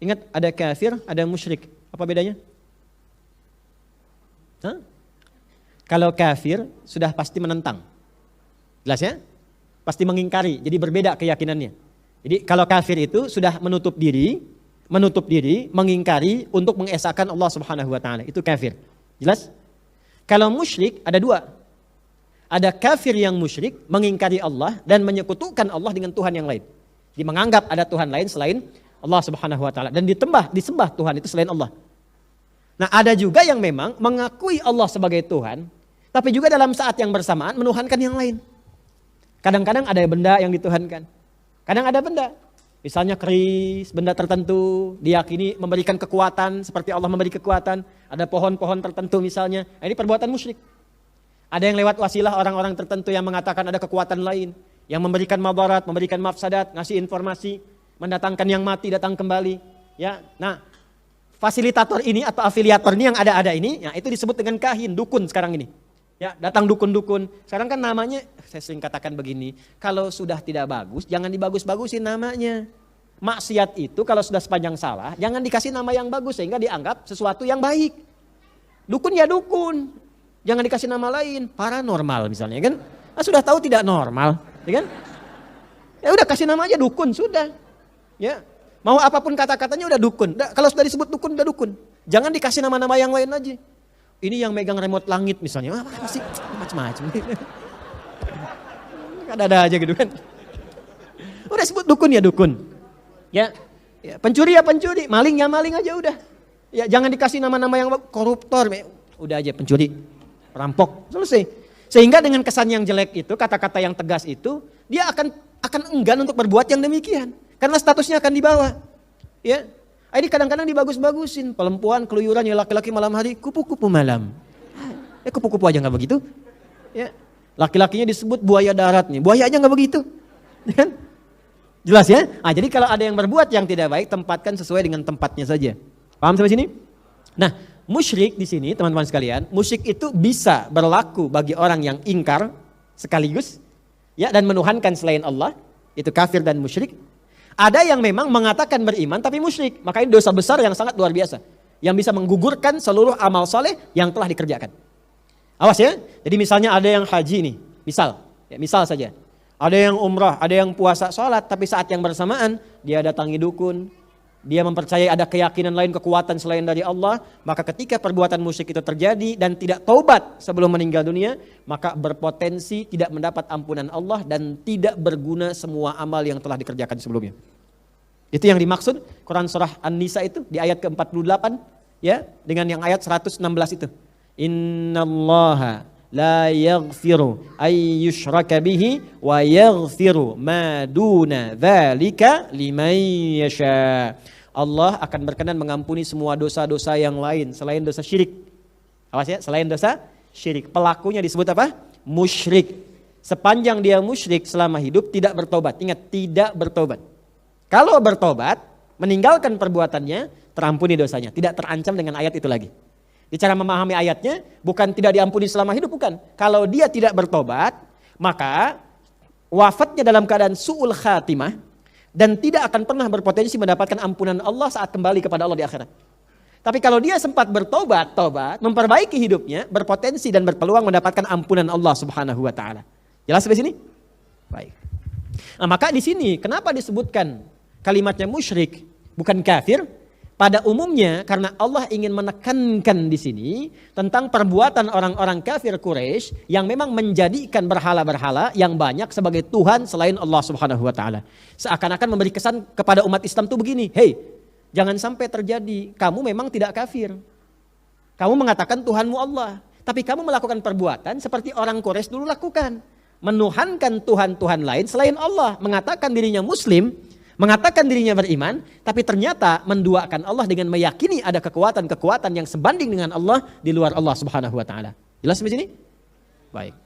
Ingat ada kafir, ada musyrik. Apa bedanya? Hah? Kalau kafir sudah pasti menentang. Jelas ya? Pasti mengingkari, jadi berbeda keyakinannya. Jadi kalau kafir itu sudah menutup diri, mengingkari untuk mengesahkan Allah Subhanahu wa taala. Itu kafir. Jelas? Kalau musyrik ada dua. Ada kafir yang musyrik, mengingkari Allah dan menyekutukan Allah dengan Tuhan yang lain. Dia menganggap ada Tuhan lain selain Allah Subhanahu wa taala dan disembah Tuhan itu selain Allah. Nah, ada juga yang memang mengakui Allah sebagai Tuhan, tapi juga dalam saat yang bersamaan menuhankan yang lain. Kadang-kadang ada benda yang dituhankan. Kadang ada benda, misalnya keris, benda tertentu, diyakini memberikan kekuatan seperti Allah memberi kekuatan. Ada pohon-pohon tertentu misalnya, ini perbuatan musyrik. Ada yang lewat wasilah orang-orang tertentu yang mengatakan ada kekuatan lain, yang memberikan madarat, memberikan mafsadat, ngasih informasi, mendatangkan yang mati datang kembali. Ya, nah fasilitator ini atau afiliator ini yang ada ini, ya itu disebut dengan kahin, dukun sekarang ini. Ya, datang dukun-dukun. Sekarang kan namanya, saya sering katakan begini, kalau sudah tidak bagus, jangan dibagus-bagusin namanya. Maksiat itu kalau sudah sepanjang salah, jangan dikasih nama yang bagus sehingga dianggap sesuatu yang baik. Dukun ya dukun, jangan dikasih nama lain, paranormal misalnya kan. Nah, sudah tahu tidak normal, ya kan? Ya udah kasih nama aja dukun sudah. Ya, mau apapun kata-katanya udah dukun. Kalau sudah disebut dukun udah dukun. Jangan dikasih nama-nama yang lain aja. Ini yang megang remote langit misalnya, apa sih macam-macam. Ada aja gitu kan. Udah sebut dukun ya dukun. Ya, pencuri ya pencuri, maling ya maling aja udah. Ya jangan dikasih nama-nama yang koruptor, udah aja pencuri, perampok, selesai. Sehingga dengan kesan yang jelek itu, kata-kata yang tegas itu, dia akan enggan untuk berbuat yang demikian. Karena statusnya akan dibawa. Ya. Ini kadang-kadang dibagus-bagusin, perempuan keluyuran ya laki-laki malam hari, kupu-kupu malam. Kupu-kupu aja nggak begitu. Ya. Laki-lakinya disebut buaya darat nih, buaya aja nggak begitu. Ya. Jelas ya? Nah, jadi kalau ada yang berbuat yang tidak baik, tempatkan sesuai dengan tempatnya saja. Paham sampai sini? Nah, musyrik di sini teman-teman sekalian, musyrik itu bisa berlaku bagi orang yang ingkar sekaligus, ya dan menuhankan selain Allah, itu kafir dan musyrik. Ada yang memang mengatakan beriman tapi musyrik, maka ini dosa besar yang sangat luar biasa, yang bisa menggugurkan seluruh amal soleh yang telah dikerjakan. Awas ya, jadi misalnya ada yang haji nih, misal saja. Ada yang umrah, ada yang puasa, sholat, tapi saat yang bersamaan dia datangi dukun, dia mempercayai ada keyakinan lain, kekuatan selain dari Allah, maka ketika perbuatan musyrik itu terjadi dan tidak taubat sebelum meninggal dunia, maka berpotensi tidak mendapat ampunan Allah dan tidak berguna semua amal yang telah dikerjakan sebelumnya. Itu yang dimaksud Quran surah An-Nisa itu di ayat ke-48 ya, dengan yang ayat 116 itu. Innallaha la yaghfiru ay yushraka bihi wa yaghfiru ma duna dzalika liman yasha. Allah akan berkenan mengampuni semua dosa-dosa yang lain selain dosa syirik. Awas ya, selain dosa syirik. Pelakunya disebut apa? Musyrik. Sepanjang dia musyrik selama hidup tidak bertobat. Ingat, tidak bertobat. Kalau bertobat, meninggalkan perbuatannya, terampuni dosanya. Tidak terancam dengan ayat itu lagi. Di cara memahami ayatnya, bukan tidak diampuni selama hidup, bukan. Kalau dia tidak bertobat, maka wafatnya dalam keadaan su'ul khatimah dan tidak akan pernah berpotensi mendapatkan ampunan Allah saat kembali kepada Allah di akhirat. Tapi kalau dia sempat bertobat, memperbaiki hidupnya, berpotensi dan berpeluang mendapatkan ampunan Allah Subhanahu wa taala. Jelas sampai sini? Baik. Nah, maka di sini kenapa disebutkan kalimatnya musyrik bukan kafir? Pada umumnya karena Allah ingin menekankan di sini tentang perbuatan orang-orang kafir Quraisy yang memang menjadikan berhala-berhala yang banyak sebagai Tuhan selain Allah Subhanahu wa taala. Seakan-akan memberi kesan kepada umat Islam tuh begini, "Hei, jangan sampai terjadi kamu memang tidak kafir. Kamu mengatakan Tuhanmu Allah, tapi kamu melakukan perbuatan seperti orang Quraisy dulu lakukan, menuhankan Tuhan-Tuhan lain selain Allah, mengatakan dirinya muslim, mengatakan dirinya beriman, tapi ternyata menduakan Allah dengan meyakini ada kekuatan-kekuatan yang sebanding dengan Allah di luar Allah Subhanahu wa taala." Jelas sampai sini? Baik.